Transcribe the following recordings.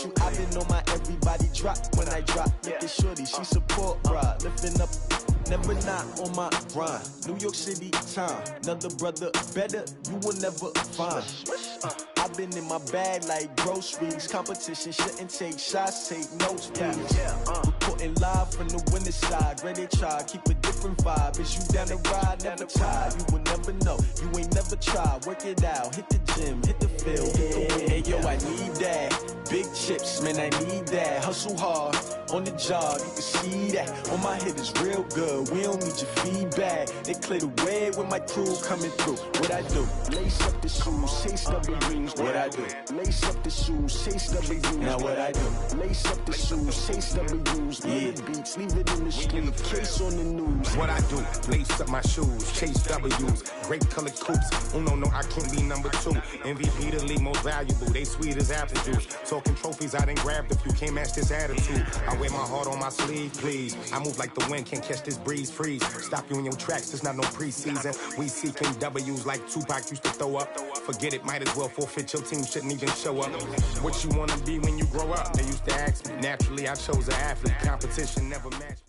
you, I've been on my everybody drop. When I drop, look at shorty, she support ride. Lifting up, never not on my grind. New York City time, another brother better, you will never find. I've been in my bag like groceries. Competition shouldn't take shots, take notes, please. Reporting live from the winning side. Ready to try, keep a different vibe. Is you down the ride, never tired. You will never know, you ain't never tried. Work it out, hit the gym, hit the field, hit the wind. Hey yo, I need that. Big chips, man, I need that. Hustle hard, on the job, you can see that. On my head is real good, we don't need your feedback. They clear the way when my crew coming through. What I do? Lace up the shoes, chase W's. What I do? Lace up the shoes, chase W's. Now what I do? Lace up the shoes, chase W's. Yeah. Beats, leave it in the street, case on the news. What I do? Lace up my shoes, chase W's. Great colored coops. Oh no, I can't be number 2. MVP the league most valuable. They sweet as apple juice. Talking trophies, I done grabbed a few. Can't match this attitude. I wear my heart on my sleeve, please. I move like the wind, can't catch this breeze. Freeze. Stop you in your tracks. It's not no preseason. We seeking W's like Tupac used to throw up. Forget it, might as well forfeit. Your team shouldn't even show up. What you wanna be when you grow up? They used to ask me. Naturally, I chose an athlete. Competition never matched.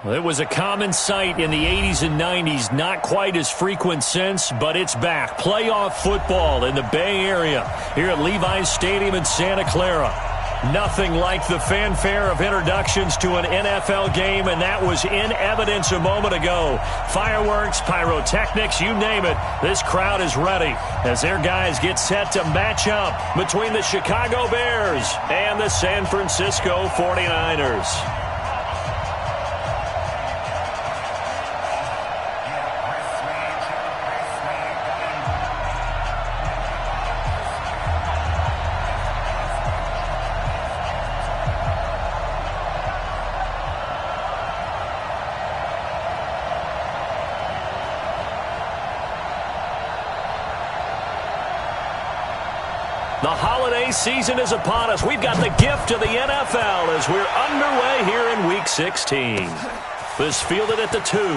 Well, it was a common sight in the 80s and 90s, not quite as frequent since, but it's back. Playoff football in the Bay Area here at Levi's Stadium in Santa Clara. Nothing like the fanfare of introductions to an NFL game, and that was in evidence a moment ago. Fireworks, pyrotechnics, you name it. This crowd is ready as their guys get set to match up between the Chicago Bears and the San Francisco 49ers. The holiday season is upon us. We've got the gift of the NFL as we're underway here in Week 16. This fielded at the 2. And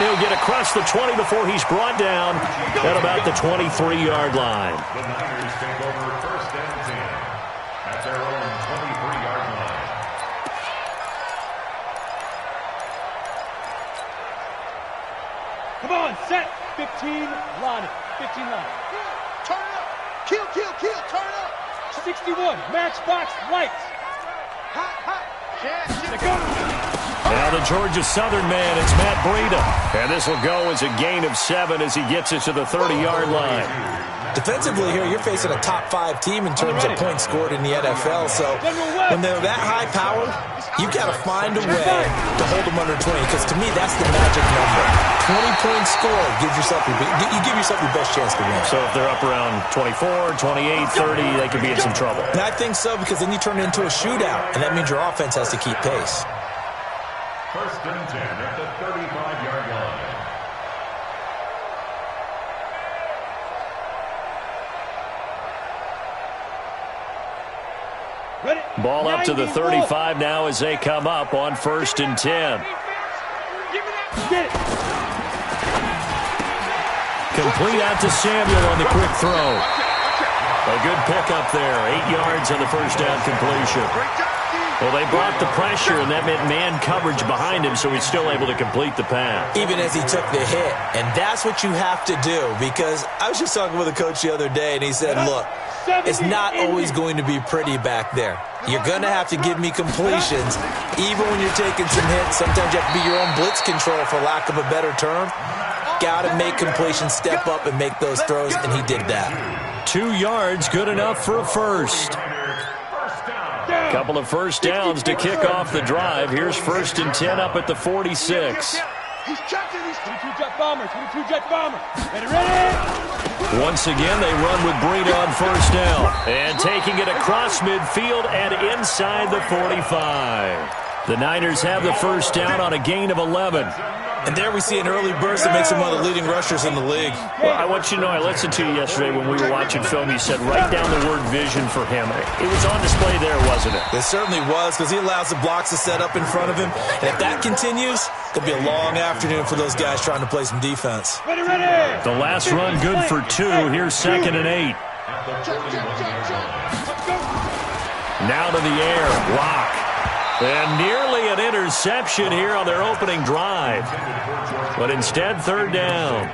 he'll get across the 20 before he's brought down at about the 23-yard line. The Niners take over 1st and 10 at their own 23-yard line. Come on, set. 15, line it. 15 line. Turn it up. Kill, turn it up. 61, matchbox lights. Hot. Yeah, go. Now the Georgia Southern man, it's Matt Breida. And this will go as a gain of 7 as he gets it to the 30-yard line. Defensively here, you're facing a top 5 team in terms of points scored in the NFL. So when they're that high powered, you've got to find a way to hold them under 20. Because to me, that's the magic number. 20-point score gives yourself you give yourself your best chance to win. So if they're up around 24, 28, 30, they could be in some trouble. And I think so, because then you turn it into a shootout, and that means your offense has to keep pace. 1st and 10 at the 35-yard line. Ball up to the 35 now as they come up on 1st and 10. Complete out to Samuel on the quick throw. A good pickup there. 8 yards on the first down completion. Well, they brought the pressure, and that meant man coverage behind him, so he's still able to complete the pass. Even as he took the hit. And that's what you have to do, because I was just talking with a coach the other day, and he said, look, it's not always going to be pretty back there. You're going to have to give me completions. Even when you're taking some hits, sometimes you have to be your own blitz control, for lack of a better term. Got to make completions, step up, and make those throws, and he did that. 2 yards, good enough for a first. Couple of first downs to kick off the drive. Here's 1st and 10 up at the 46. He's checking. 22-jet bomber. 22-jet bomber. Ready. Once again, they run with Breida on 1st down. And taking it across midfield and inside the 45. The Niners have the 1st down on a gain of 11. And there we see an early burst that makes him one of the leading rushers in the league. Well, I want you to know, I listened to you yesterday when we were watching film. You said write down the word vision for him. It was on display there, wasn't it? It certainly was, because he allows the blocks to set up in front of him. And if that continues, it'll be a long afternoon for those guys trying to play some defense. Ready, ready. The last run good for 2. Here's 2nd and 8. Now to the air. Block. And nearly an interception here on their opening drive. But instead, 3rd down.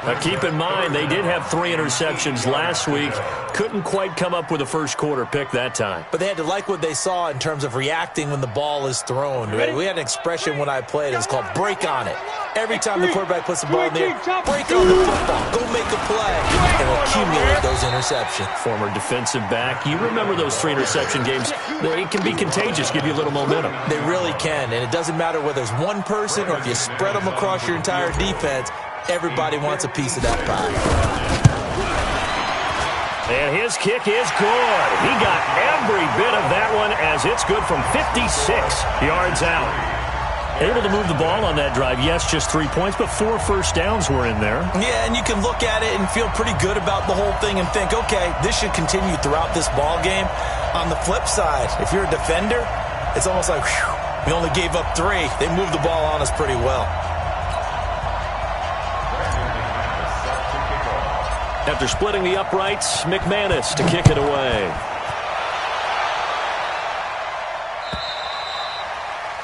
Now, keep in mind, they did have 3 interceptions last week. Couldn't quite come up with a first-quarter pick that time. But they had to like what they saw in terms of reacting when the ball is thrown. We had an expression when I played. It was called break on it. Every time the quarterback puts the ball in there, break on the football. Go make a play and accumulate those interceptions. Former defensive back. You remember those 3 interception games. It can be contagious, give you a little momentum. They really can, and it doesn't matter whether it's one person or if you spread them across your entire defense. Everybody wants a piece of that pie. And his kick is good. He got every bit of that one as it's good from 56 yards out. Able to move the ball on that drive. Yes, just 3 points, but 4 first downs were in there. Yeah, and you can look at it and feel pretty good about the whole thing and think, okay, this should continue throughout this ball game. On the flip side, if you're a defender, it's almost like, whew, we only gave up 3. They moved the ball on us pretty well. After splitting the uprights, McManus to kick it away.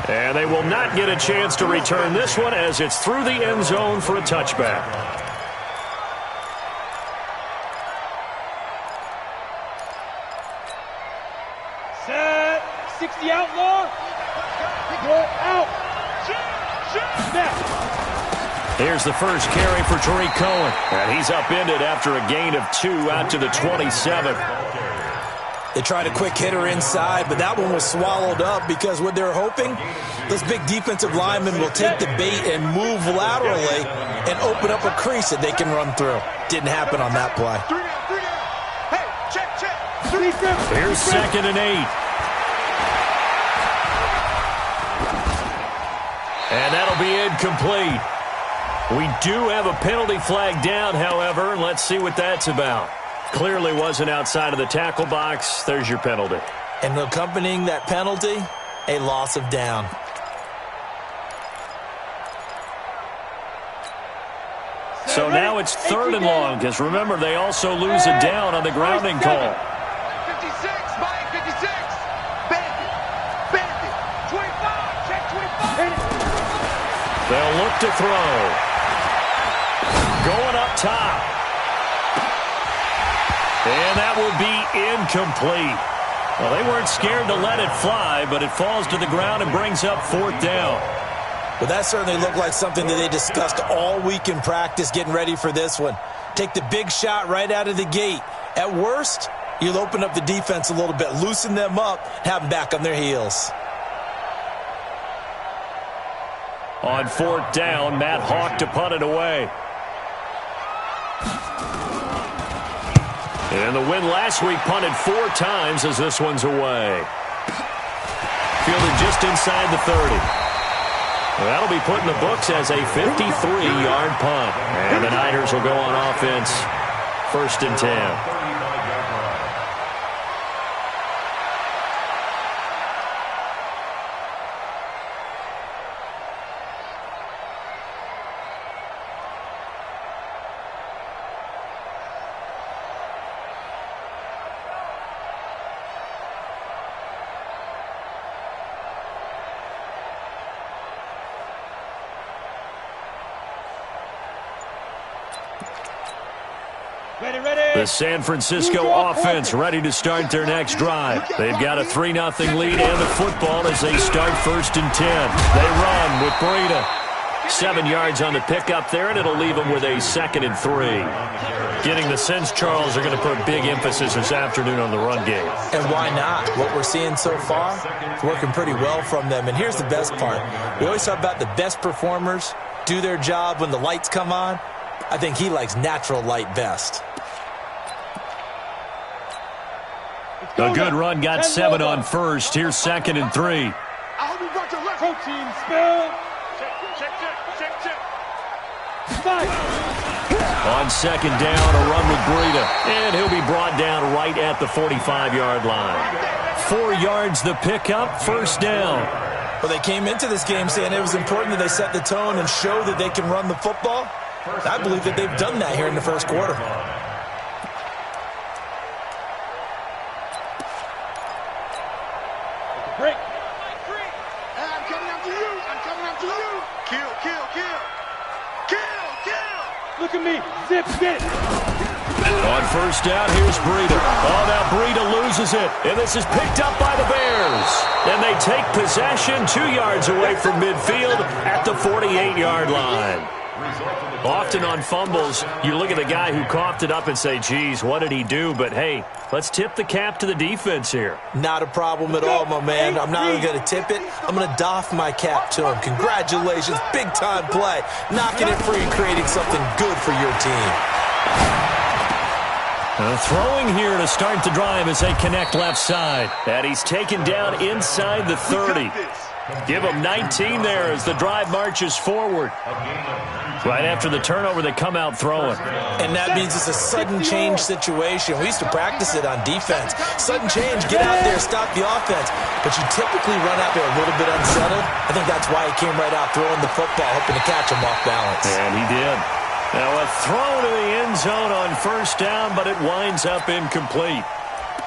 And they will not get a chance to return this one as it's through the end zone for a touchback. Set. 60 outlaw. Go out. Snap. Here's the first carry for Tariq Cohen. And he's upended after a gain of 2 out to the 27. They tried a quick hitter inside, but that one was swallowed up because what they're hoping, those big defensive linemen will take the bait and move laterally and open up a crease that they can run through. Didn't happen on that play. Hey, check. Here's 2nd and 8. And that'll be incomplete. We do have a penalty flag down, however, and let's see what that's about. Clearly wasn't outside of the tackle box. There's your penalty. And accompanying that penalty, a loss of down. So now it's 3rd and long, because remember, they also lose a down on the grounding call. 56, Mike, 56. Bandit. 25, check 25. They'll look to throw. Going up top. And that will be incomplete. Well, they weren't scared to let it fly, but it falls to the ground and brings up 4th down. Well, that certainly looked like something that they discussed all week in practice getting ready for this one. Take the big shot right out of the gate. At worst, you'll open up the defense a little bit, loosen them up, have them back on their heels. On 4th down, Matt Hawk to punt it away. And the win last week punted 4 times as this one's away. Fielded just inside the 30. Well, that'll be put in the books as a 53-yard punt. And the Niners will go on offense. 1st and 10. The San Francisco offense ready to start their next drive. They've got a 3-0 lead and the football as they start 1st and 10. They run with Breida. 7 yards on the pickup there, and it'll leave them with a 2nd and 3. Getting the sense, Charles, they're going to put big emphasis this afternoon on the run game. And why not? What we're seeing so far, it's working pretty well from them. And here's the best part. We always talk about the best performers do their job when the lights come on. I think he likes natural light best. A good run, got 7 on 1st. Here's 2nd and 3. I hope you brought your left. Protein spill. Check. On second down, a run with Breida. And he'll be brought down right at the 45-yard line. 4 yards the pickup, first down. Well, they came into this game saying it was important that they set the tone and show that they can run the football. I believe that they've done that here in the first quarter. Break. I'm coming after you. I'm coming after you. Kill, kill, kill. Kill, kill. Look at me. Zip, zip. On first down, here's Breida. Oh, now Breida loses it. And this is picked up by the Bears. And they take possession 2 yards away from midfield at the 48-yard line. Often on fumbles, you look at the guy who coughed it up and say, geez, what did he do? But, hey, let's tip the cap to the defense here. Not a problem at all, my man. I'm not even going to tip it. I'm going to doff my cap to him. Congratulations. Big-time play. Knocking it free and creating something good for your team. Throwing here to start the drive as they connect left side. And he's taken down inside the 30. Give him 19 there as the drive marches forward. Right after the turnover, they come out throwing. And that means it's a sudden change situation. We used to practice it on defense. Sudden change, get out there, stop the offense. But you typically run out there a little bit unsettled. I think that's why he came right out throwing the football, hoping to catch him off balance. And he did. Now a throw to the end zone on first down, but it winds up incomplete.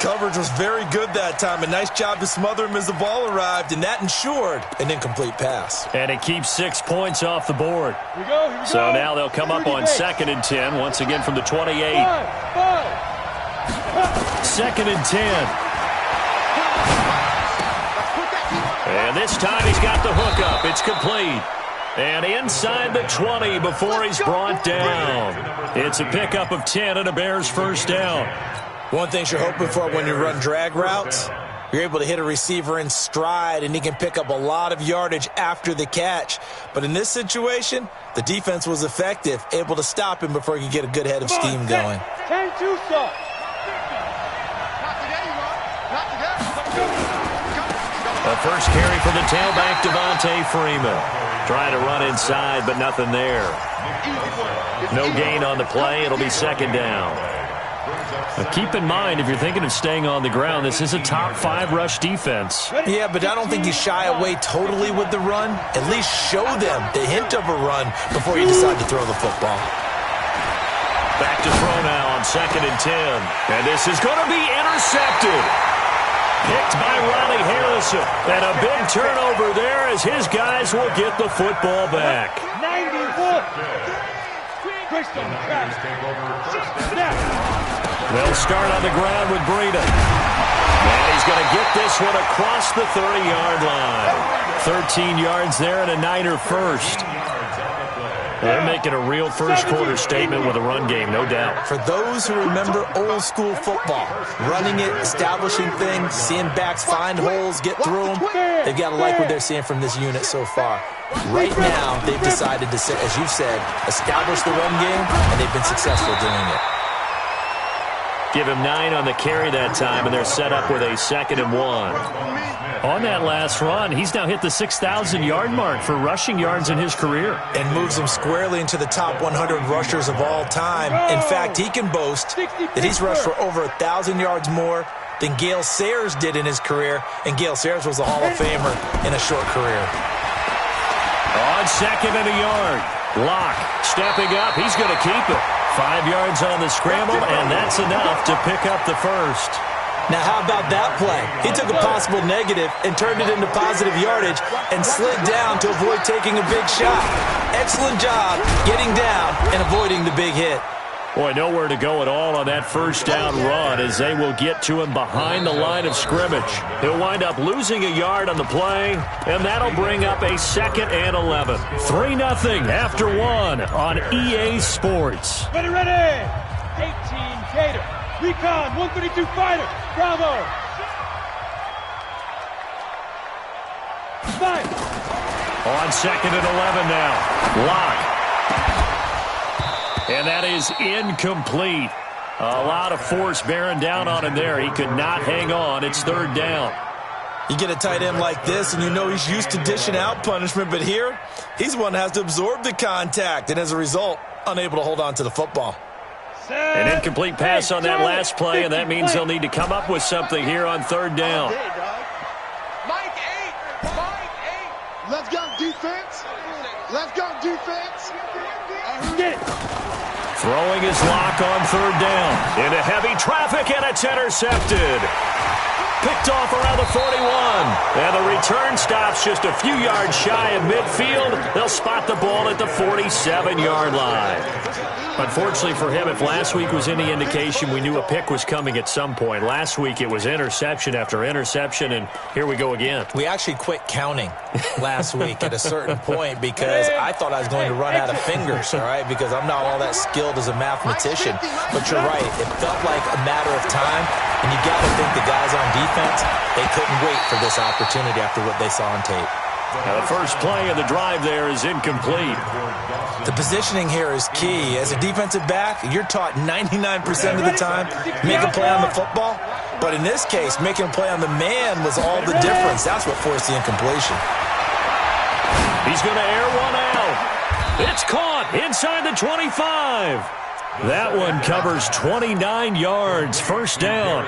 Coverage was very good that time. A nice job to smother him as the ball arrived, and that ensured an incomplete pass. And it keeps 6 points off the board. Here we go, here we So go. now they'll come up on 2nd and 10, once again from the 28. 2nd and 10. And this time he's got the hook up. It's complete. And inside the 20 before he's brought down. It's a pickup of 10 and a Bears first down. One thing you're hoping for when you run drag routes, you're able to hit a receiver in stride, and he can pick up a lot of yardage after the catch. But in this situation, the defense was effective, able to stop him before he could get a good head of steam going. 10-2 stop. The first carry for the tailback, Devontae Freeman. Trying to run inside, but nothing there. No gain on the play. It'll be second down. Now keep in mind, if you're thinking of staying on the ground, this is a top 5 rush defense. Yeah, but I don't think you shy away totally with the run. At least show them the hint of a run before you decide to throw the football. Back to throw now on 2nd and 10. And this is going to be intercepted. Picked by Ronnie Harrison. And a big turnover there as his guys will get the football back. 91. They'll start on the ground with Breida. And he's going to get this one across the 30-yard line. 13 yards there and a Niner first. They're making a real first-quarter statement with a run game, no doubt. For those who remember old-school football, running it, establishing things, seeing backs find holes, get through them, they've got to like what they're seeing from this unit so far. Right now, they've decided to, as you said, establish the run game, and they've been successful doing it. Give him 9 on the carry that time, and they're set up with a 2nd and 1. On that last run, he's now hit the 6,000-yard mark for rushing yards in his career. And moves him squarely into the top 100 rushers of all time. In fact, he can boast that he's rushed for over 1,000 yards more than Gale Sayers did in his career, and Gale Sayers was a Hall of Famer in a short career. On 2nd and a yard, Locke stepping up. He's going to keep it. 5 yards on the scramble, and that's enough to pick up the first. Now, how about that play? He took a possible negative and turned it into positive yardage and slid down to avoid taking a big shot. Excellent job getting down and avoiding the big hit. Boy, nowhere to go at all on that first down run as they will get to him behind the line of scrimmage. He'll wind up losing a yard on the play, and that'll bring up a 2nd and 11. 3-0 after 1 on EA Sports. Ready, ready. 18 Gator. Recon, 132 fighter. Bravo. Fire. On 2nd and 11 now. Locke. And that is incomplete. A lot of force bearing down on him there. He could not hang on. It's 3rd down. You get a tight end like this, and you know he's used to dishing out punishment, but here, he's one that has to absorb the contact, and as a result, unable to hold on to the football. An incomplete pass on that last play, and that means they'll need to come up with something here on third down. Mike 8. Let's go, defense. Let's go, defense. Get it. Throwing his lock on third down. Into heavy traffic, and it's intercepted. Picked off around the 41. And the return stops just a few yards shy of midfield. They'll spot the ball at the 47-yard line. Unfortunately for him, if last week was any indication, we knew a pick was coming at some point. Last week it was interception after interception, and here we go again. We actually quit counting last week at a certain point because I thought I was going to run out of fingers, all right, because I'm not all that skilled as a mathematician. But you're right. It felt like a matter of time, and you got to think the guys on defense, they couldn't wait for this opportunity after what they saw on tape. Now the first play of the drive there is incomplete. The positioning here is key. As a defensive back, you're taught 99% of the time, make a play on the football. But in this case, making a play on the man was all the difference. That's what forced the incompletion. He's going to air one out. It's caught inside the 25. That one covers 29 yards, first down.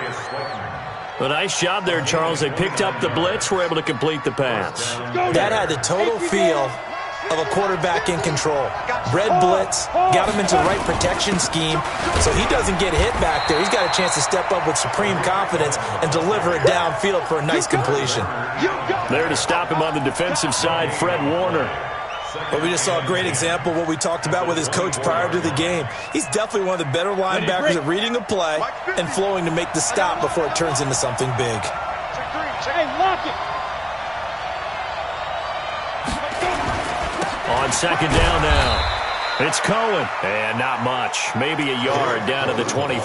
A nice job there, Charles. They picked up the blitz, were able to complete the pass. That had the total feel of a quarterback in control. Red blitz, got him into the right protection scheme, so he doesn't get hit back there. He's got a chance to step up with supreme confidence and deliver it downfield for a nice completion. There to stop him on the defensive side, Fred Warner. But we just saw a great example of what we talked about with his coach prior to the game. He's definitely one of the better linebackers at reading a play and flowing to make the stop before it turns into something big. Hey, lock it. On second down now. It's Cohen. And not much. Maybe a yard down to the 23.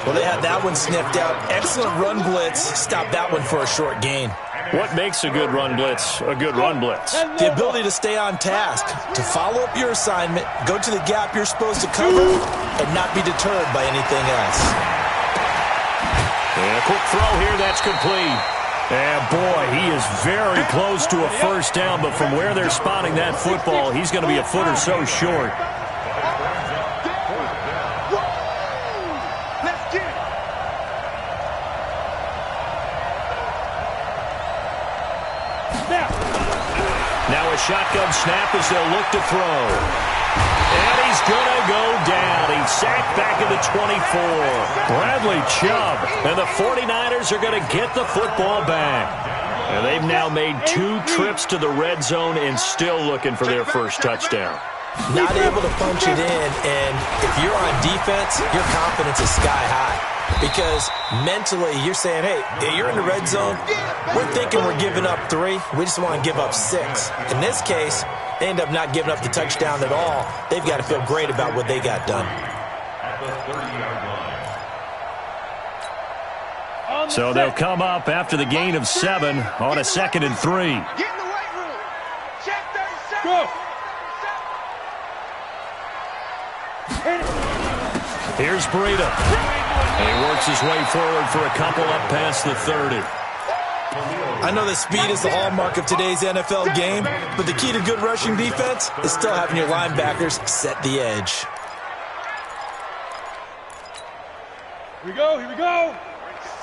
Well, they had that one sniffed out. Excellent run blitz. Stopped that one for a short gain. What makes a good run blitz a good run blitz? The ability to stay on task, to follow up your assignment, go to the gap you're supposed to cover, and not be deterred by anything else. And a quick throw here, that's complete. And boy, he is very close to a first down, but from where they're spotting that football, he's going to be a foot or so short. Now a shotgun snap as they'll look to throw. And he's going to go down. He's sacked back at the 24. Bradley Chubb. And the 49ers are going to get the football back. And they've now made 2 trips to the red zone and still looking for their first touchdown. Not able to punch it in, and if you're on defense, your confidence is sky high. Because mentally, you're saying, hey, you're in the red zone. We're thinking we're giving up 3. We just want to give up 6. In this case, they end up not giving up the touchdown at all. They've got to feel great about what they got done. So they'll come up after the gain of 7 on a 2nd and 3. Get in the weight room. Check 37. Go. Here's Breida. And he works his way forward for a couple up past the 30. I know that speed is the hallmark of today's NFL game, but the key to good rushing defense is still having your linebackers set the edge. Here we go, here we go.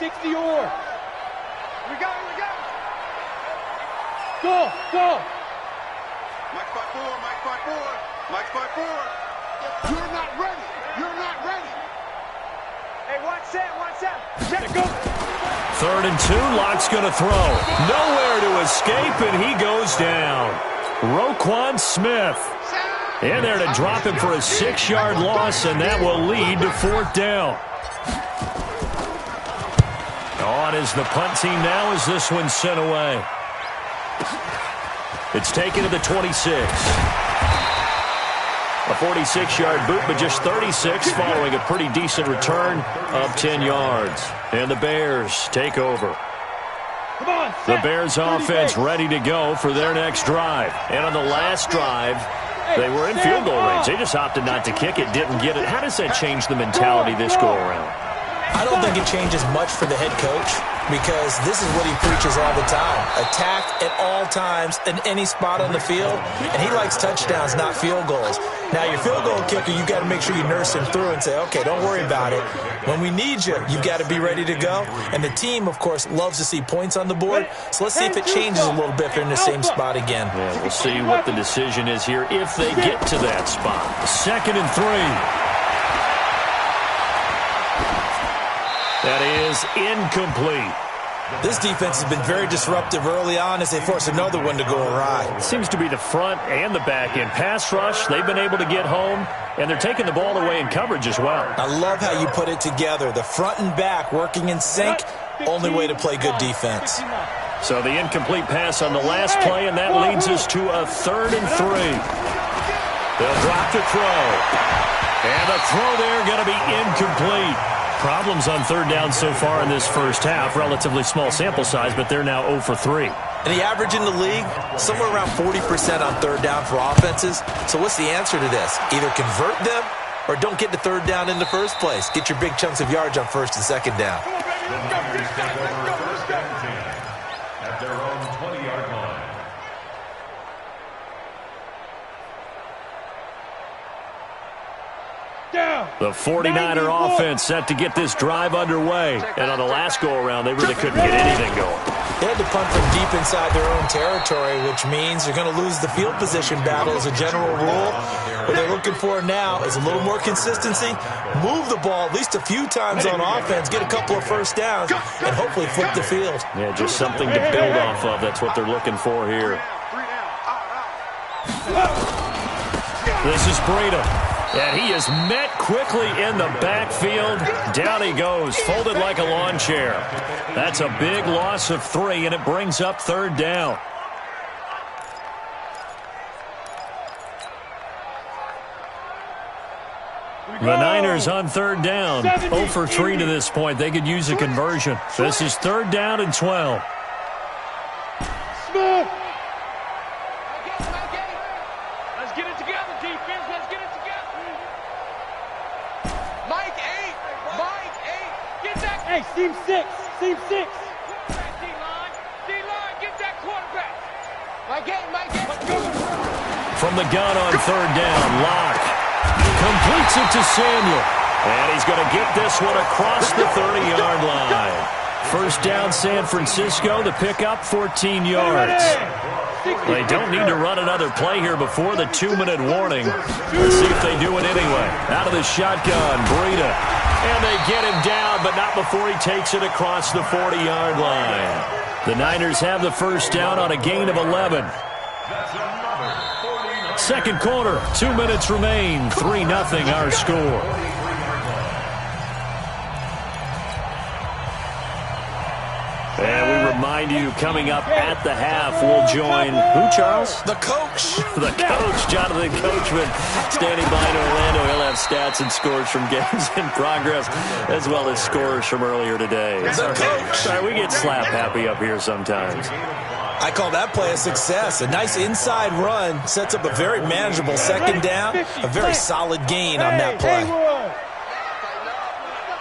60 or. Here we go, here we go. Go, go. Mike 5-4, Mike 5-4, Mike 5-4. You're not ready. You're not ready. Hey, watch that. Let it go. 3rd and 2, Lock's going to throw. Nowhere to escape, and he goes down. Roquan Smith in there to drop him for a 6-yard loss, and that will lead to 4th down. On is the punt team now as this one's sent away. It's taken to the 26. A 46-yard boot, but just 36 following a pretty decent return of 10 yards. And the Bears take over. Come on. The Bears offense ready to go for their next drive. And on the last drive, they were in field goal range. They just opted not to kick it, didn't get it. How does that change the mentality this go around? I don't think it changes much for the head coach because this is what he preaches all the time. Attack at all times in any spot on the field, and he likes touchdowns, not field goals. Now, your field goal kicker, you've got to make sure you nurse him through and say, okay, don't worry about it. When we need you, you've got to be ready to go. And the team, of course, loves to see points on the board, so let's see if it changes a little bit if they're in the same spot again. Yeah, we'll see what the decision is here if they get to that spot. 2nd and 3. That is incomplete. This defense has been very disruptive early on as they force another one to go awry. It seems to be the front and the back end. Pass rush, they've been able to get home, and they're taking the ball away in coverage as well. I love how you put it together. The front and back working in sync, only way to play good defense. So the incomplete pass on the last play, and that leads us to a 3rd and 3. They'll drop the throw. And the throw there going to be incomplete. Problems on 3rd down so far in this first half. Relatively small sample size, but they're now 0 for 3. And the average in the league, somewhere around 40% on 3rd down for offenses. So what's the answer to this? Either convert them or don't get to 3rd down in the first place. Get your big chunks of yards on 1st and 2nd down. At their own 20-yard line. The 49er offense set to get this drive underway. And on the last go-around, they really couldn't get anything going. They had to punt from deep inside their own territory, which means they're going to lose the field position battle as a general rule. What they're looking for now is a little more consistency, move the ball at least a few times on offense, get a couple of 1st downs, and hopefully flip the field. Yeah, just something to build off of. That's what they're looking for here. This is Breida. And he is met quickly in the backfield. Down he goes, folded like a lawn chair. That's a big loss of 3, and it brings up 3rd down. The Niners on 3rd down. 0 for 3 to this point. They could use a conversion. This is 3rd down and 12. Smith. Let's get it together, defense. Let's get it together. Mike 8. Mike 8. Get that. Hey, seam 6. Seam 6. D-line. D-line. Get that quarterback. Mike 8. Mike 8. From the gun on 3rd down, Locke completes it to Samuel. And he's going to get this one across the 30-yard line. 1st down, San Francisco. The pickup, 14 yards. They don't need to run another play here before the 2-minute warning. Let's see if they do it anyway. Out of the shotgun, Breida. And they get him down, but not before he takes it across the 40-yard line. The Niners have the 1st down on a gain of 11. 2nd quarter, 2 minutes remain. 3-0 our score. And we remind you, coming up at the half, we'll join who, Charles? The coach. The coach, Jonathan Coachman, standing by in Orlando. He'll have stats and scores from games in progress, as well as scores from earlier today. The coach. Sorry, we get slap happy up here sometimes. I call that play a success. A nice inside run sets up a very manageable 2nd down, a very solid gain on that play.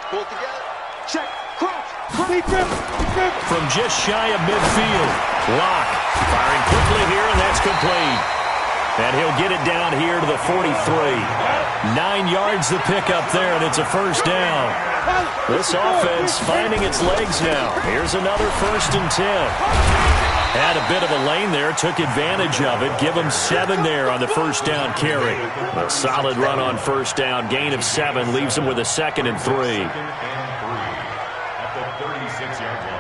Pull together. Check. Cross. From just shy of midfield, Locke firing quickly here, and that's complete. And he'll get it down here to the 43. 9 yards the pickup there, and it's a 1st down. This offense finding its legs now. Here's another 1st and 10. Had a bit of a lane there, took advantage of it. Give him 7 there on the 1st down carry. A solid run on 1st down, gain of 7, leaves him with a 2nd and 3. At the 36-yard line.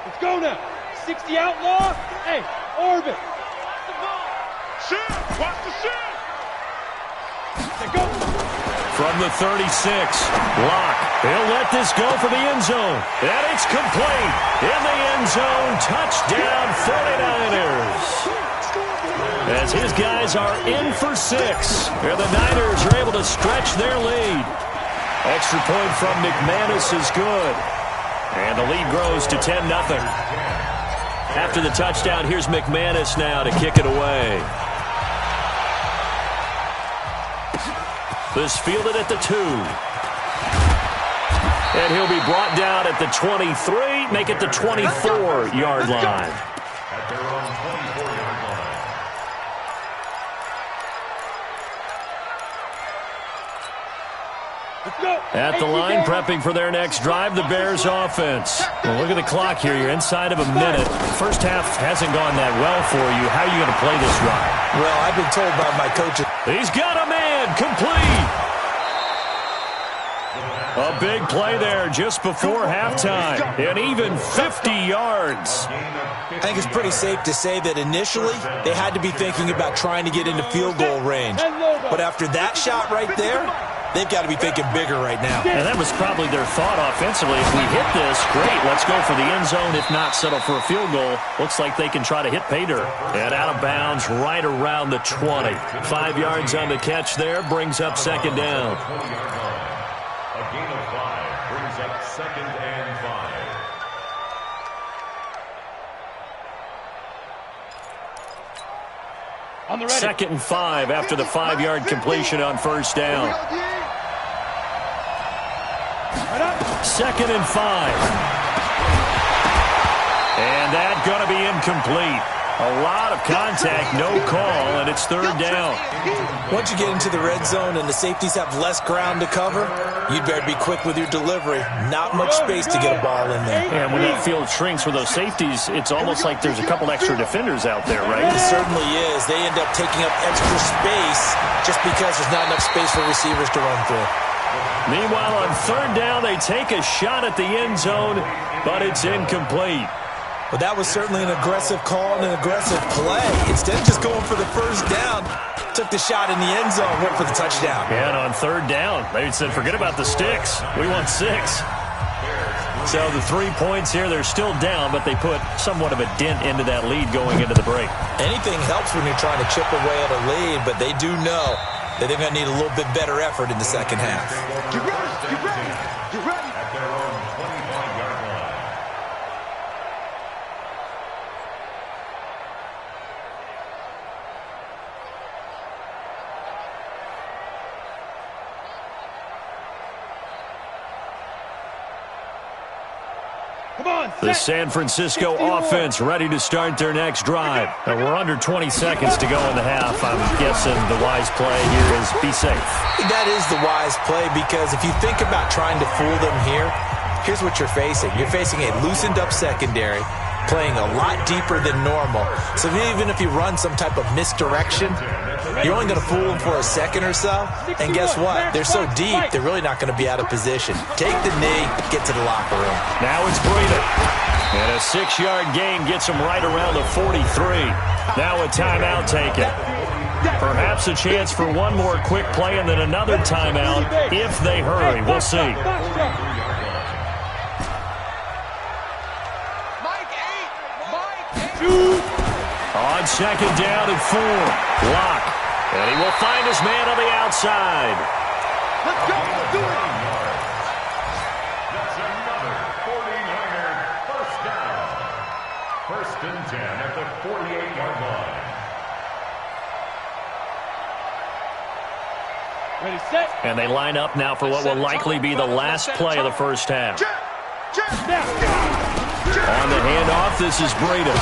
Let's go now. 60 outlaw. Hey, Orbit. Watch the ball. Shoot. Watch the shoot. Let's go. From the 36, Locke. He'll let this go for the end zone. And it's complete. In the end zone, touchdown 49ers. As his guys are in for 6. And the Niners are able to stretch their lead. Extra point from McManus is good. And the lead grows to 10-0. After the touchdown, here's McManus now to kick it away. This fielded at the 2. And he'll be brought down at the 23, make it the 24-yard line. At their own 24-yard line. At the line, prepping for their next drive, the Bears offense. Well, look at the clock here. You're inside of a minute. First half hasn't gone that well for you. How are you going to play this drive? Well, I've been told by my coaches. He's got a man, complete. A big play there just before halftime, and even 50 yards. I think it's pretty safe to say that initially they had to be thinking about trying to get into field goal range. But after that shot right there, they've got to be thinking bigger right now. And that was probably their thought offensively. If we hit this, great, let's go for the end zone. If not, settle for a field goal. Looks like they can try to hit pay dirt. And out of bounds right around the 20. 5 yards on the catch there, brings up second down. A gain of 5 brings up 2nd and 5. On the ready. 2nd and 5 after the 5-yard completion on first down. 2nd and 5. And that's going to be incomplete. A lot of contact, no call, and it's third down. Once you get into the red zone and the safeties have less ground to cover, you'd better be quick with your delivery. Not much space to get a ball in there. And when that field shrinks for those safeties, it's almost like there's a couple extra defenders out there, right? It certainly is. They end up taking up extra space just because there's not enough space for receivers to run through. Meanwhile, on third down, they take a shot at the end zone, but it's incomplete. Well, that was certainly an aggressive call and an aggressive play. Instead of just going for the first down, took the shot in the end zone, went for the touchdown. And on third down, they said, forget about the sticks. We want 6. So the 3 points here, they're still down, but they put somewhat of a dent into that lead going into the break. Anything helps when you're trying to chip away at a lead, but they do know that they're going to need a little bit better effort in the second half. Get ready, get ready, get ready. At their own 25-yard line. The San Francisco offense ready to start their next drive. Now we're under 20 seconds to go in the half. I'm guessing the wise play here is be safe. That is the wise play because if you think about trying to fool them here, here's what you're facing. You're facing a loosened up secondary, playing a lot deeper than normal. So even if you run some type of misdirection, you're only going to fool them for a second or so. And guess what? They're so deep, they're really not going to be out of position. Take the knee, get to the locker room. Now it's Breida. And a 6-yard gain gets him right around the 43. Now a timeout taken. Perhaps a chance for one more quick play and then another timeout if they hurry. We'll see. On second down and 4. Lock. And he will find his man on the outside. Let's go, let's do it. That's another 49er first down. 1st and 10 at the 48-yard line. Ready, set. And they line up now for what will likely be the last play of the first half. On the handoff, this is Breida.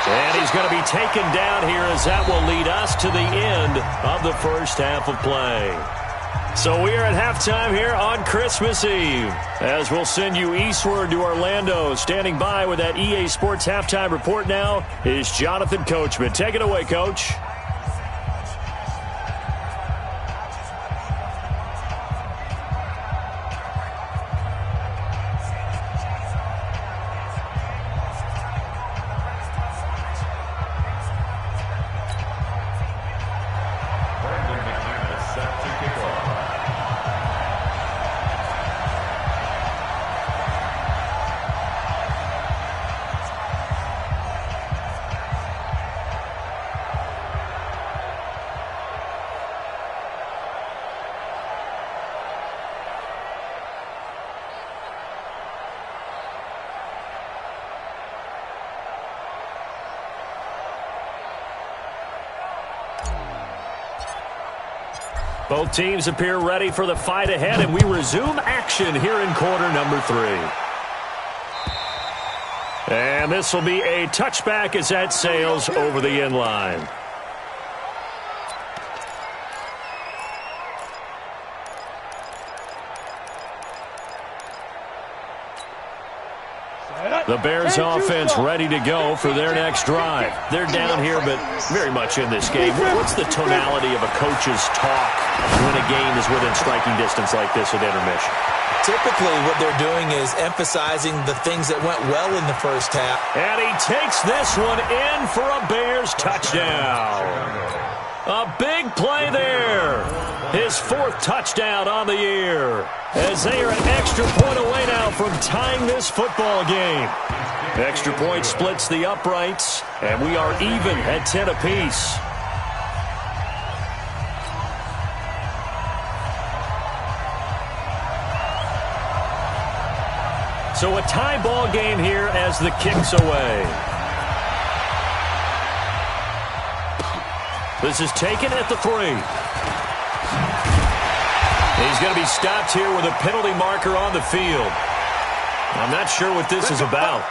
And he's going to be taken down here as that will lead us to the end of the first half of play. So we are at halftime here on Christmas Eve, as we'll send you eastward to Orlando. Standing by with that EA Sports halftime report now is Jonathan Coachman. Take it away, Coach. Both teams appear ready for the fight ahead, and we resume action here in quarter number 3. And this will be a touchback as that sails over the end line. The Bears offense ready to go for their next drive. They're down here, but very much in this game. What's the tonality of a coach's talk when a game is within striking distance like this at intermission? Typically, what they're doing is emphasizing the things that went well in the first half. And he takes this one in for a Bears touchdown. A big play there. His 4th touchdown on the year. As they are an extra point away now from tying this football game. Extra point splits the uprights, and we are even at 10 apiece. So a tie ball game here as the kick's away. This is taken at the 3. He's going to be stopped here with a penalty marker on the field. I'm not sure what this is about.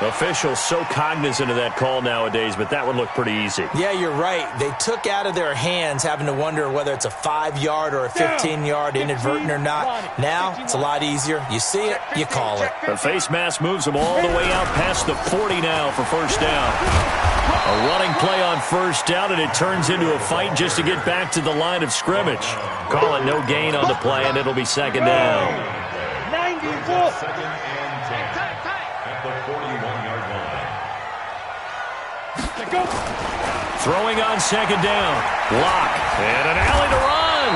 Officials so cognizant of that call nowadays, but that would look pretty easy. Yeah, you're right. They took out of their hands having to wonder whether it's a 5-yard or a 15-yard inadvertent or not. Now, it's a lot easier. You see it, you call it. The face mask moves them all the way out past the 40 now for first down. A running play on first down, and it turns into a fight just to get back to the line of scrimmage. Call it no gain on the play, and it'll be second down. 94. Second and 10 at the 41-yard line. Throwing on second down. Block. And an alley to run.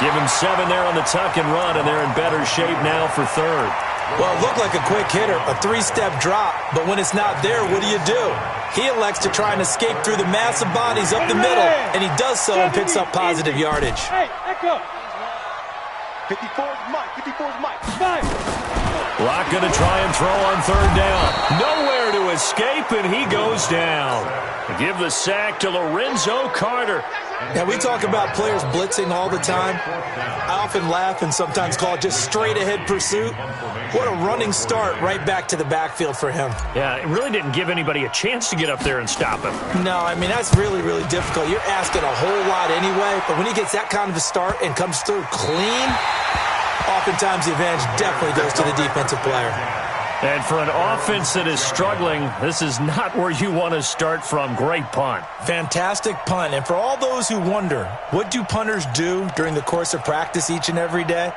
Give him 7 there on the tuck and run, and they're in better shape now for third. Well, it looked like a quick hitter, a 3-step drop, but when it's not there, what do? He elects to try and escape through the massive bodies up the middle, and he does so and picks up positive yardage. Hey, echo. 54's Mike. 54's Mike. 5. Block going to try and throw on third down. Nowhere to escape, and he goes down. Give the sack to Lorenzo Carter. Now, we talk about players blitzing all the time. I often laugh and sometimes call it just straight-ahead pursuit. What a running start right back to the backfield for him. Yeah, it really didn't give anybody a chance to get up there and stop him. No, I mean, that's really, really difficult. You're asking a whole lot anyway, but when he gets that kind of a start and comes through clean, oftentimes the advantage definitely goes to the defensive player. And for an offense that is struggling, this is not where you want to start from. Great punt. Fantastic punt. And for all those who wonder, what do punters do during the course of practice each and every day?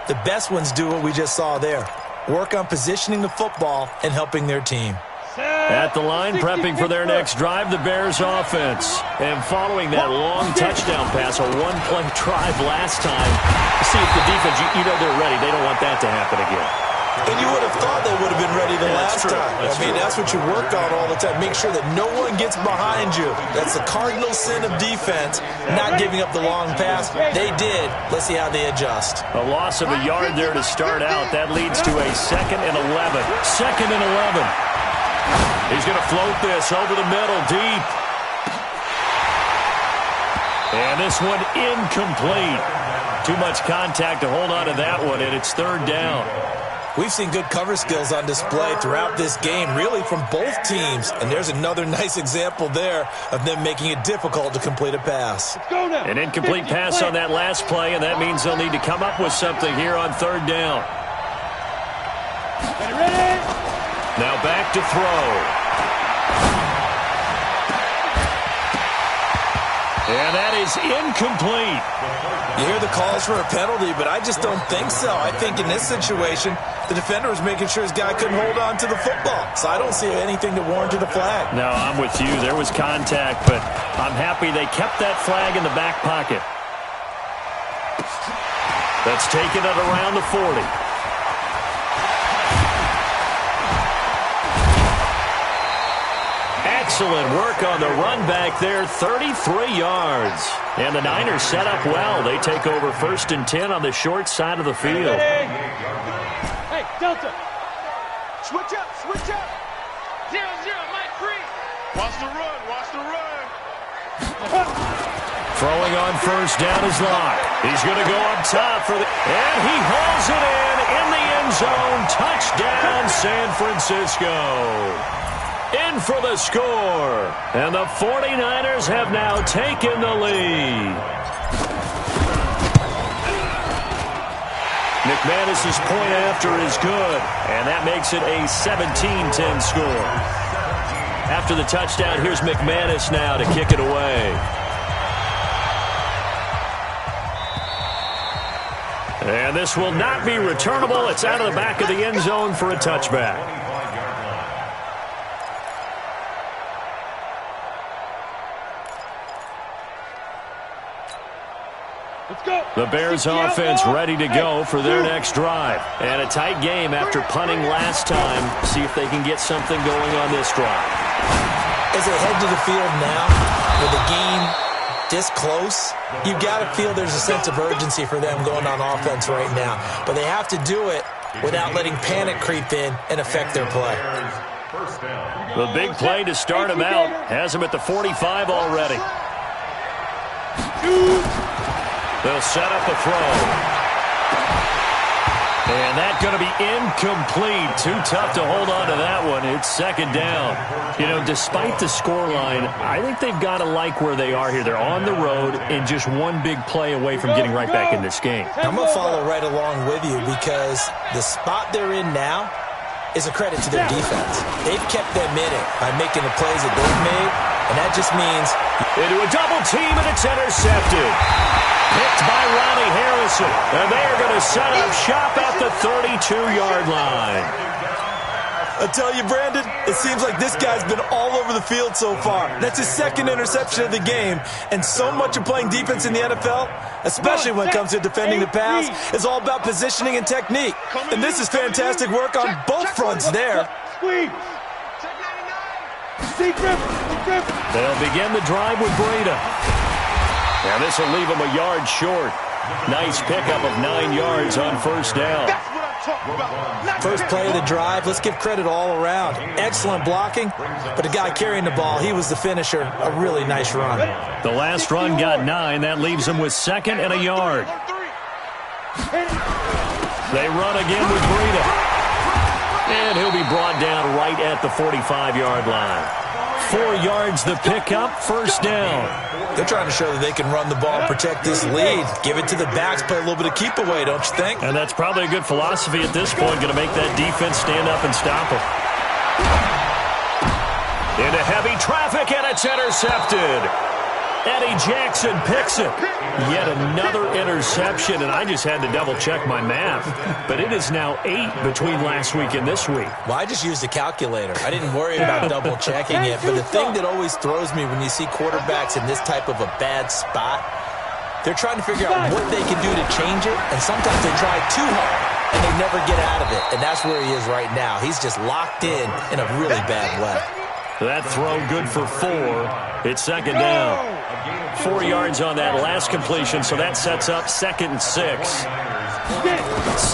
The best ones do what we just saw there. Work on positioning the football and helping their team. At the line, prepping for their next drive, the Bears offense. And following that long touchdown pass, a one-play drive last time. See if the defense, you know they're ready. They don't want that to happen again. And you would have thought they would have been ready the last time. That's what you work on all the time. Make sure that no one gets behind you. That's the cardinal sin of defense, not giving up the long pass. They did. Let's see how they adjust. A loss of a yard there to start out. That leads to a 2nd and 11. 2nd and 11. He's going to float this over the middle, deep. And this one incomplete. Too much contact to hold on to that one, and it's third down. We've seen good cover skills on display throughout this game, really from both teams. And there's another nice example there of them making it difficult to complete a pass. An incomplete pass on that last play, and that means they'll need to come up with something here on third down. Now back to throw. And that is incomplete. You hear the calls for a penalty, but I just don't think so. I think in this situation, the defender was making sure his guy couldn't hold on to the football. So I don't see anything that warranted a flag. No, I'm with you. There was contact, but I'm happy they kept that flag in the back pocket. That's taken it around the 40. Excellent work on the run back there, 33 yards. And the Niners set up well. They take over 1st and 10 on the short side of the field. Hey, Delta. Switch up, switch up. 0-0, Mike free. Watch the run, watch the run. Throwing on first down is Locke. He's going to go up top for the... And he hauls it in the end zone. Touchdown, San Francisco. In for the score. And the 49ers have now taken the lead. McManus's point after is good. And that makes it a 17-10 score. After the touchdown, here's McManus now to kick it away. And this will not be returnable. It's out of the back of the end zone for a touchback. Let's go. The Bears offense ready to go for their next drive. And a tight game after punting last time. See if they can get something going on this drive. As they head to the field now with the game this close, you got to feel there's a sense of urgency for them going on offense right now. But they have to do it without letting panic creep in and affect their play. The big play to start him out has him at the 45 already. They'll set up a throw. And that's going to be incomplete. Too tough to hold on to that one. It's second down. You know, despite the scoreline, I think they've got to like where they are here. They're on the road and just one big play away from getting right back in this game. I'm going to follow right along with you because the spot they're in now is a credit to their defense. They've kept them in it by making the plays that they've made, and that just means... Into a double team, and it's intercepted. Picked by Ronnie Harrison. And they are going to set up shop at the 32-yard line. I tell you, Brandon, it seems like this guy's been all over the field so far. That's his second interception of the game. And so much of playing defense in the NFL, especially when it comes to defending the pass, is all about positioning and technique. And this is fantastic work on both fronts there. They'll begin the drive with Breida. And this will leave him a yard short. Nice pickup of 9 yards on first down. First play of the drive, let's give credit all around. Excellent blocking, but the guy carrying the ball, he was the finisher. A really nice run. The last run got 9. That leaves him with second and a yard. They run again with Breida. And he'll be brought down right at the 45-yard line. 4 yards the pickup, first down. They're trying to show that they can run the ball, protect this lead. Give it to the backs, play a little bit of keep away, don't you think? And that's probably a good philosophy at this point, going to make that defense stand up and stop them. Into heavy traffic, and it's intercepted. Eddie Jackson picks it. Yet another interception, and I just had to double-check my math. But it is now 8 between last week and this week. Well, I just used a calculator. I didn't worry about double-checking it. But the thing that always throws me when you see quarterbacks in this type of a bad spot, they're trying to figure out what they can do to change it, and sometimes they try too hard, and they never get out of it. And that's where he is right now. He's just locked in a really bad way. That throw good for 4. It's second down. 4 yards on that last completion, so that sets up 2nd and 6.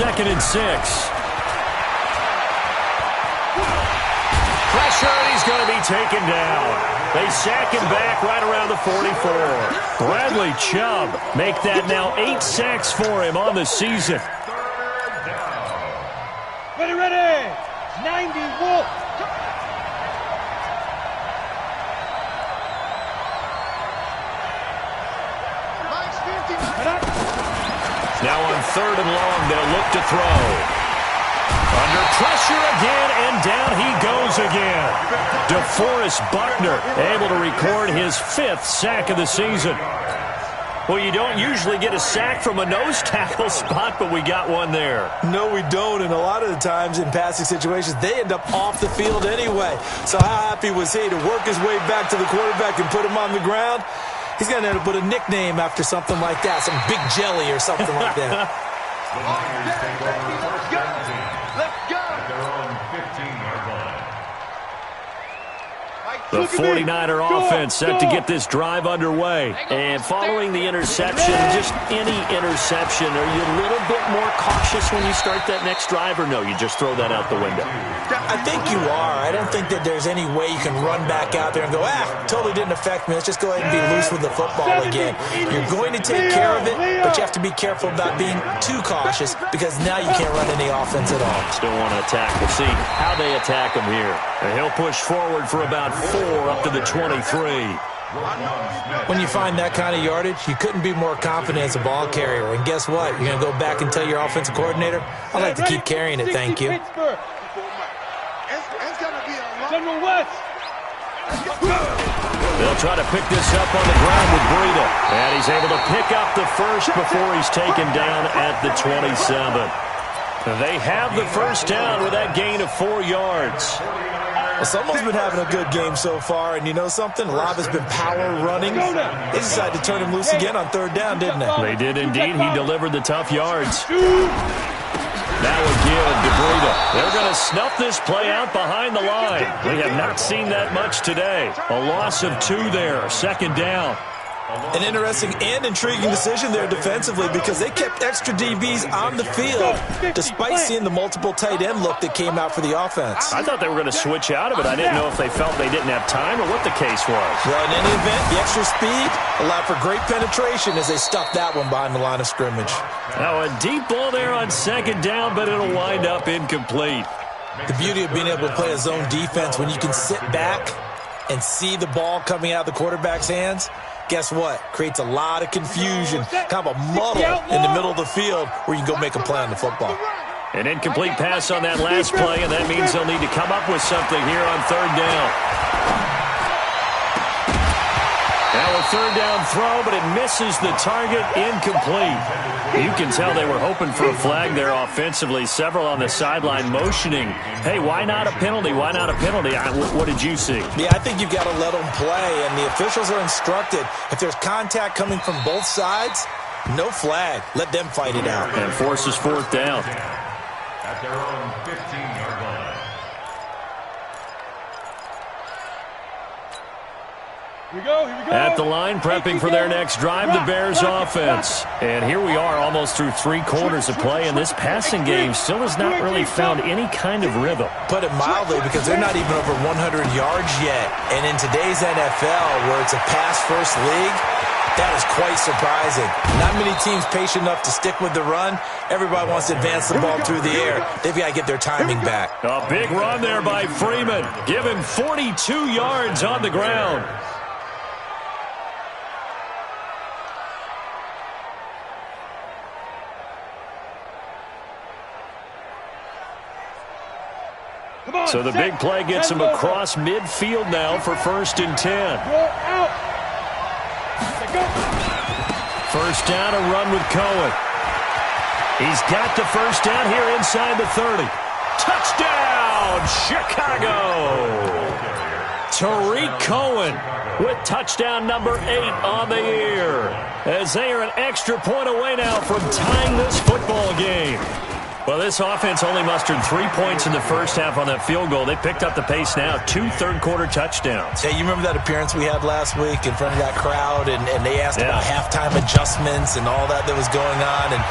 2nd and 6. Pressure, and he's going to be taken down. They sack him back right around the 44. Bradley Chubb make that now 8 sacks for him on the season. Ready. 90 Wolf. Now on 3rd and long, they'll look to throw. Under pressure again, and down he goes again. DeForest Buckner able to record his 5th sack of the season. Well, you don't usually get a sack from a nose tackle spot, but we got one there. No, we don't, and a lot of the times in passing situations, they end up off the field anyway. So how happy was he to work his way back to the quarterback and put him on the ground? He's going to end up with a nickname after something like that, some Big Jelly or something like that. Let's go. They're on 15-yard line. The 49er offense set to get this drive underway. And following the interception, just any interception, are you a little bit more cautious when you start that next drive, or no, you just throw that out the window? I think you are. I don't think that there's any way you can run back out there and go, totally didn't affect me. Let's just go ahead and be loose with the football again. You're going to take care of it, but you have to be careful about being too cautious because now you can't run any offense at all. Still want to attack. We'll see how they attack him here. And he'll push forward for about 4 up to the 23. When you find that kind of yardage, you couldn't be more confident as a ball carrier. And guess what? You're going to go back and tell your offensive coordinator, I'd like to keep carrying it, thank you. It's going to be a long... General West. They'll try to pick this up on the ground with Breida. And he's able to pick up the first before he's taken down at the 27. They have the first down with that gain of 4 yards. Well, someone's been having a good game so far, and you know something? A lot has been power running. They decided to turn him loose again on 3rd down, didn't they? They did indeed. He delivered the tough yards. That would give to Breida. They're going to snuff this play out behind the line. We have not seen that much today. A loss of 2 there, 2nd down. An interesting and intriguing decision there defensively because they kept extra DBs on the field despite seeing the multiple tight end look that came out for the offense. I thought they were going to switch out of it. I didn't know if they felt they didn't have time or what the case was. Well, in any event, the extra speed allowed for great penetration as they stuffed that one behind the line of scrimmage. Now a deep ball there on 2nd down, but it'll wind up incomplete. The beauty of being able to play a zone defense when you can sit back and see the ball coming out of the quarterback's hands, guess what? Creates a lot of confusion, kind of a muddle in the middle of the field where you can go make a play on the football. An incomplete pass on that last play, and that means they'll need to come up with something here on 3rd down. Now a 3rd down throw, but it misses the target, incomplete. You can tell they were hoping for a flag there offensively. Several on the sideline motioning, hey, why not a penalty? Why not a penalty? What did you see? Yeah, I think you've got to let them play, and the officials are instructed. If there's contact coming from both sides, no flag. Let them fight it out. And forces 4th down. At their own 15-yard line. Here we go. At the line, prepping for their next drive, the Bears offense. And here we are almost through 3 quarters of play, and this passing game still has not really found any kind of rhythm. Put it mildly, because they're not even over 100 yards yet. And in today's NFL, where it's a pass-first league, that is quite surprising. Not many teams patient enough to stick with the run. Everybody wants to advance the ball through the air. They've got to get their timing back. A big run there by Freeman. Give him 42 yards on the ground. So the big play gets him across midfield now for 1st and 10. First down, a run with Cohen. He's got the first down here inside the 30. Touchdown, Chicago! Tariq Cohen with touchdown number 8 on the year, as they are an extra point away now from tying this football game. Well, this offense only mustered 3 points in the first half on that field goal. They picked up the pace now, 2 third-quarter touchdowns. Hey, you remember that appearance we had last week in front of that crowd, and they asked about halftime adjustments and all that was going on, and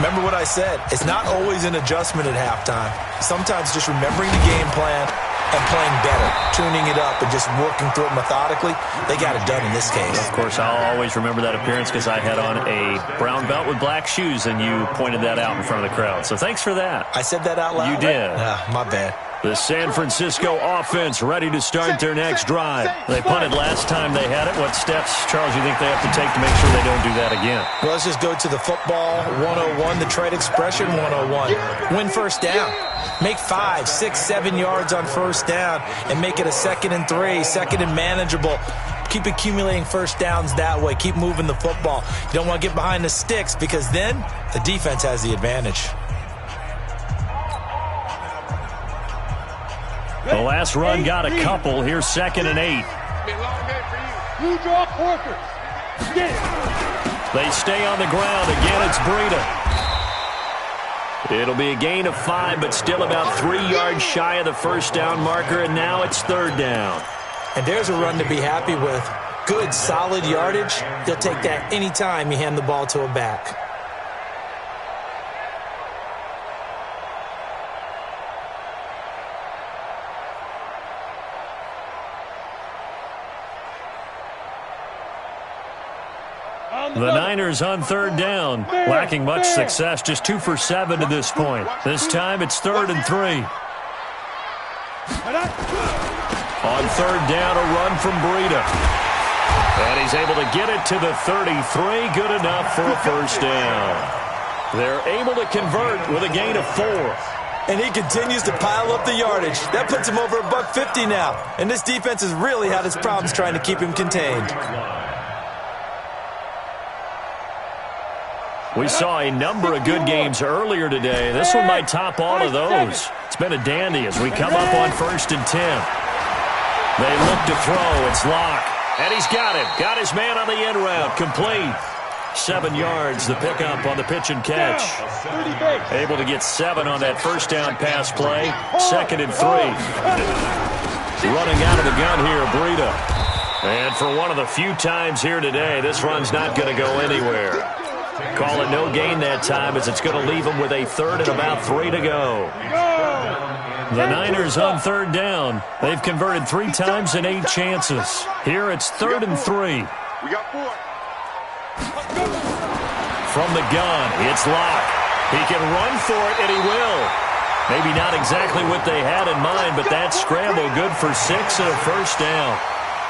remember what I said. It's not always an adjustment at halftime. Sometimes just remembering the game plan and playing better, tuning it up and just working through it methodically. They got it done in this case. Of course, I'll always remember that appearance because I had on a brown belt with black shoes, and you pointed that out in front of the crowd. So thanks for that. I said that out loud? You did. My bad. The San Francisco offense ready to start their next drive. They punted last time they had it. What steps, Charles, you think they have to take to make sure they don't do that again? Well, let's just go to the football 101, the trade expression 101. Win first down. Make 5, 6, 7 yards on first down and make it a 2nd and 3, 2nd and manageable. Keep accumulating first downs that way. Keep moving the football. You don't want to get behind the sticks because then the defense has the advantage. The last run got a couple. Here's 2nd and 8. You draw quarters. Get it. They stay on the ground. Again, it's Breida. It'll be a gain of 5, but still about 3 yards shy of the first down marker, and now it's 3rd down. And there's a run to be happy with. Good, solid yardage. He'll take that anytime you hand the ball to a back. The Niners on third down, lacking much success, just 2 for 7 to this point. This time it's 3rd and 3. On third down, a run from Breida. And he's able to get it to the 33, good enough for a first down. They're able to convert with a gain of 4. And he continues to pile up the yardage. That puts him over $150 now. And this defense has really had its problems trying to keep him contained. We saw a number of good games earlier today. This one might top all of those. It's been a dandy as we come up on 1st and 10. They look to throw. It's Locke. And he's got it. Got his man on the end route. Complete. 7 yards, the pickup on the pitch and catch. Able to get 7 on that first down pass play. 2nd and 3. Running out of the gun here, Breida. And for one of the few times here today, this run's not going to go anywhere. Call it no gain that time as it's going to leave them with a 3rd and about 3 to go. The Niners on third down. They've converted 3 times in 8 chances. Here it's 3rd and 3. We got 4. From the gun, it's Locke. He can run for it, and he will. Maybe not exactly what they had in mind, but that scramble good for 6 and a first down.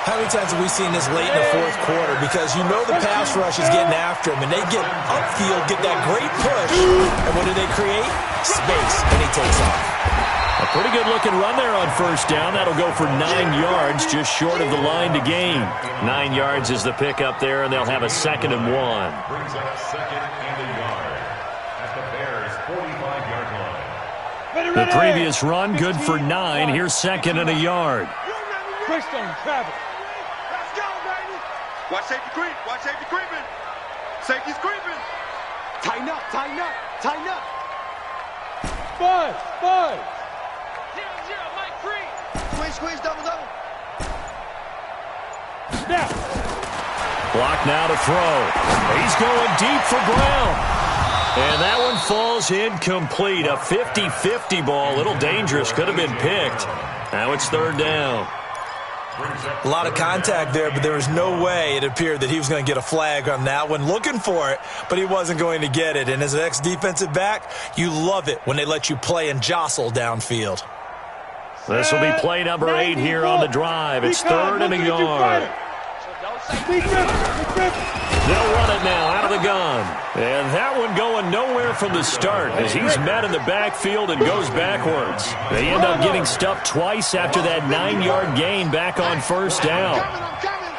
How many times have we seen this late in the 4th quarter? Because you know the pass rush is getting after him, and they get upfield, get that great push, and what do they create? Space, and he takes off. A pretty good-looking run there on first down. That'll go for 9 yards, just short of the line to gain. 9 yards is the pickup there, and they'll have a 2nd and 1. Brings up 2nd and a yard at the Bears' 45-yard line. The previous run, good for 9. Here's 2nd and a yard. Travis. Let's go, baby. Watch safety creep. Watch safety creeping. Safety's creeping. Tighten up, tighten up, tighten up. 5. 0-0, Mike free. Squeeze, double. Now. Block now to throw. He's going deep for Brown. And that one falls incomplete. A 50-50 ball. A little dangerous. Could have been picked. Now it's 3rd down. A lot of contact there, but there was no way it appeared that he was going to get a flag on that one. Looking for it, but he wasn't going to get it. And as an ex-defensive back, you love it when they let you play and jostle downfield. This will be play number 8 here on the drive. It's 3rd and a yard. They'll run it now out of the gun. And that one going nowhere from the start as he's met in the backfield and goes backwards. They end up getting stuffed twice after that 9-yard gain back on first down. I'm coming.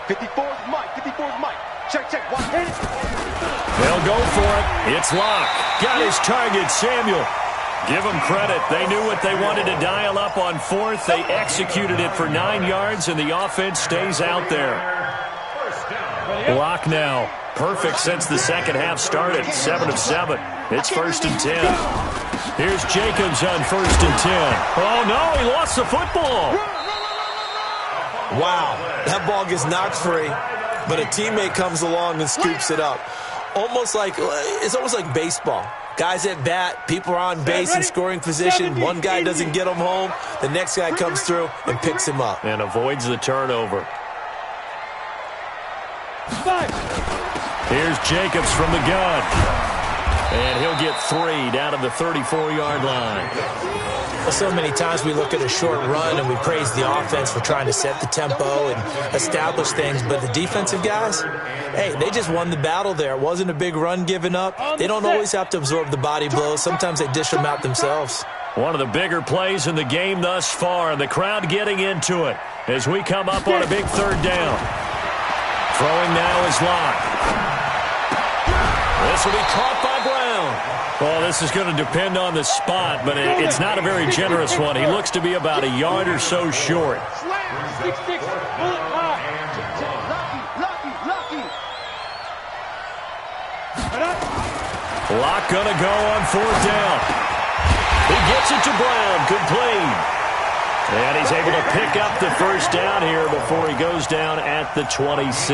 54's Mike. Check. Watch it. They'll go for it. It's Locke. Got his target, Samuel. Give them credit. They knew what they wanted to dial up on 4th. They executed it for 9 yards, and the offense stays out there. Locke now. Perfect since the second half started. 7 of 7. It's 1st and 10. Here's Jacobs on 1st and 10. Oh, no, he lost the football. Wow, that ball gets knocked free, but a teammate comes along and scoops it up. It's almost like baseball. Guys at bat, people are on base in scoring position. One guy doesn't get him home. The next guy comes through and picks him up. And avoids the turnover. 5. Here's Jacobs from the gun. And he'll get 3 down to the 34-yard line. Well, so many times we look at a short run and we praise the offense for trying to set the tempo and establish things. But the defensive guys, hey, they just won the battle there. It wasn't a big run given up. They don't always have to absorb the body blows. Sometimes they dish them out themselves. One of the bigger plays in the game thus far, and the crowd getting into it as we come up on a big 3rd down. Throwing now is Locke. This will be caught by Brown. Well, this is going to depend on the spot, but it's not a very generous one. He looks to be about a yard or so short. 6-6, bullet high. Lucky. Locke going to go on 4th down. He gets it to Brown. Complete. And he's able to pick up the first down here before he goes down at the 26.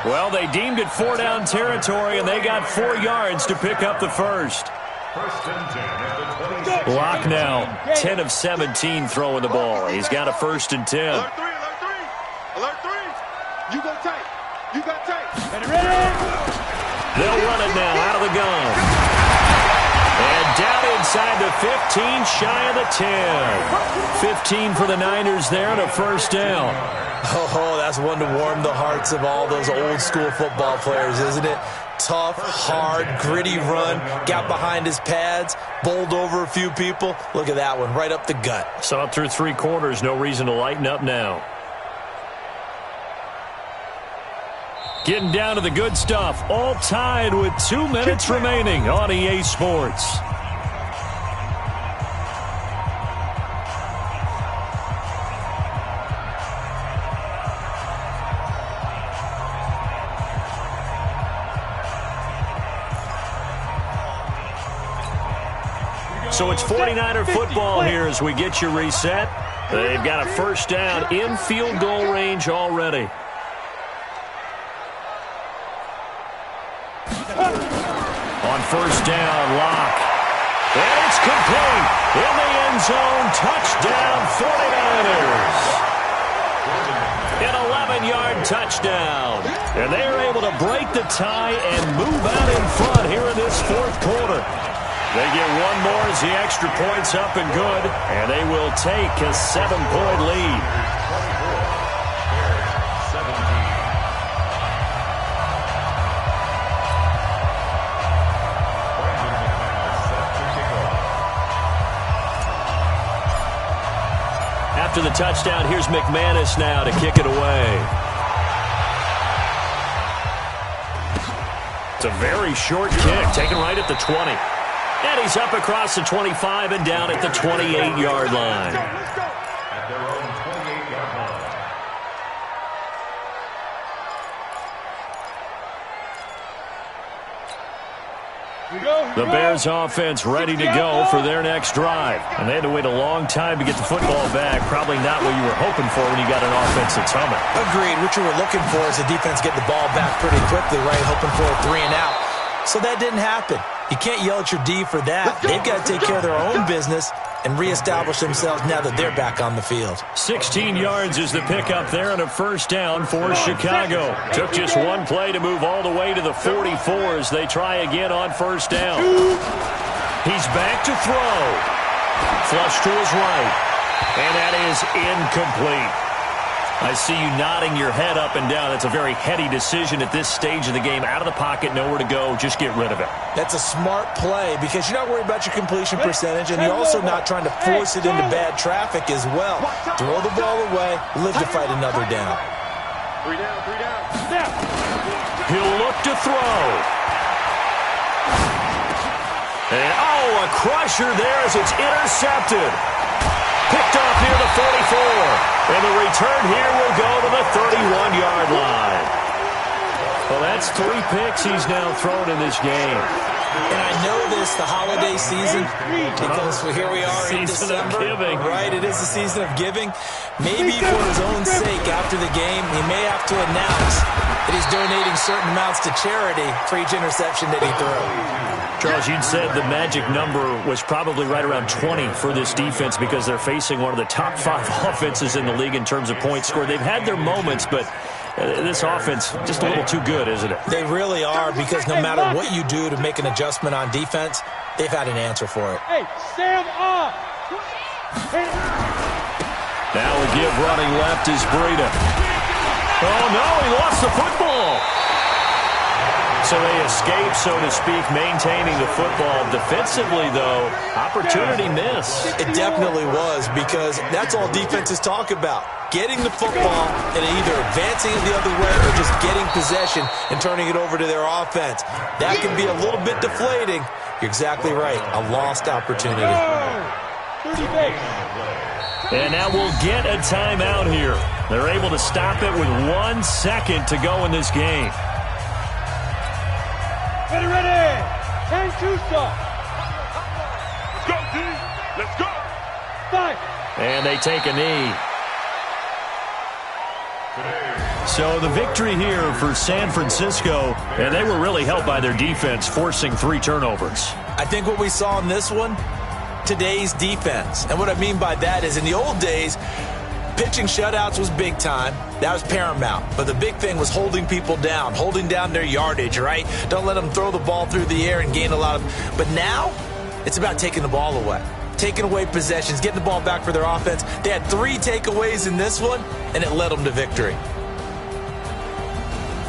Well, they deemed it 4-down territory, and they got 4 yards to pick up the first. First and 10 at the 26. Lock now, 10 of 17 throwing the ball. He's got a first and 10. Alert 3, alert 3. Alert 3. You go tight. You got tight. They'll run it now out of the gun. And down inside the 15, shy of the 10. 15 for the Niners there and a first down. Oh, that's one to warm the hearts of all those old-school football players, isn't it? Tough, hard, gritty run, got behind his pads, bowled over a few people. Look at that one, right up the gut. Saw it through 3 quarters, no reason to lighten up now. Getting down to the good stuff, all tied with 2 minutes remaining on EA Sports. So it's 49er football here as we get you reset. They've got a first down in field goal range already. On first down, Locke. And it's complete. In the end zone, touchdown 49ers. An 11-yard touchdown. And they are able to break the tie and move out in front here in this 4th quarter. They get one more as the extra point's up and good, and they will take a 7-point lead. After the touchdown, here's McManus now to kick it away. It's a very short kick, taken right at the 20. And he's up across the 25 and down at the 28-yard line. At their own 28-yard line. The Bears offense ready to go for their next drive. And they had to wait a long time to get the football back. Probably not what you were hoping for when you got an offense that's humming. Agreed. What you were looking for is the defense get the ball back pretty quickly, right? Hoping for a 3 and out. So that didn't happen. You can't yell at your D for that. They've got to take care of their own business and reestablish themselves now that they're back on the field. 16 yards is the pickup there and a first down for Chicago. Took just one play to move all the way to the 44 as they try again on first down. He's back to throw. Flush to his right. And that is incomplete. I see you nodding your head up and down. That's a very heady decision at this stage of the game. Out of the pocket, nowhere to go. Just get rid of it. That's a smart play because you're not worried about your completion percentage, and you're also not trying to force it into bad traffic as well. Throw the ball away, live to fight another down. 3 down. He'll look to throw. And, oh, a crusher there as it's intercepted. Picked off near the 44. And the return here will go to the 31-yard line. Well, that's 3 picks he's now thrown in this game. And I know this, the holiday season, because here we are in December. Giving. Right, it is the season of giving. Maybe for his own sake, after the game, he may have to announce that he's donating certain amounts to charity for each interception that he threw. Charles, you'd said the magic number was probably right around 20 for this defense because they're facing one of the top 5 offenses in the league in terms of points scored. They've had their moments, but this offense just a little too good, isn't it? They really are, because no matter what you do to make an adjustment on defense, they've had an answer for it. Hey, stand up! Now a give running left is Breida. Oh, no, he lost the football. So they escape, so to speak, maintaining the football. Defensively, though, opportunity missed. It definitely was, because that's all defenses talk about. Getting the football and either advancing it the other way or just getting possession and turning it over to their offense. That can be a little bit deflating. You're exactly right. A lost opportunity. And now we'll get a timeout here. They're able to stop it with 1 second to go in this game. Ready! 10-2 stop. Let's go, D! Let's go! 5. And they take a knee. So the victory here for San Francisco, and they were really helped by their defense, forcing 3 turnovers. I think what we saw in this one, today's defense. And what I mean by that is in the old days, pitching shutouts was big time. That was paramount. But the big thing was holding people down, holding down their yardage, right? Don't let them throw the ball through the air and gain a lot of... But now, it's about taking the ball away. Taking away possessions, getting the ball back for their offense. They had 3 takeaways in this one, and it led them to victory.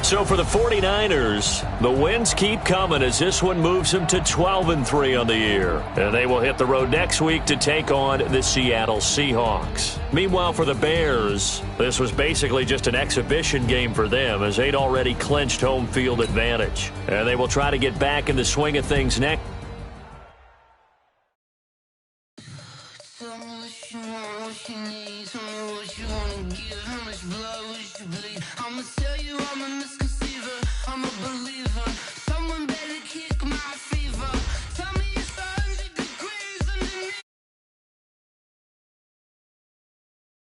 So for the 49ers, the wins keep coming as this one moves them to 12-3 on the year. And they will hit the road next week to take on the Seattle Seahawks. Meanwhile, for the Bears, this was basically just an exhibition game for them as they'd already clinched home field advantage. And they will try to get back in the swing of things next. Tell me what you want, what you need, tell me what you want to give me.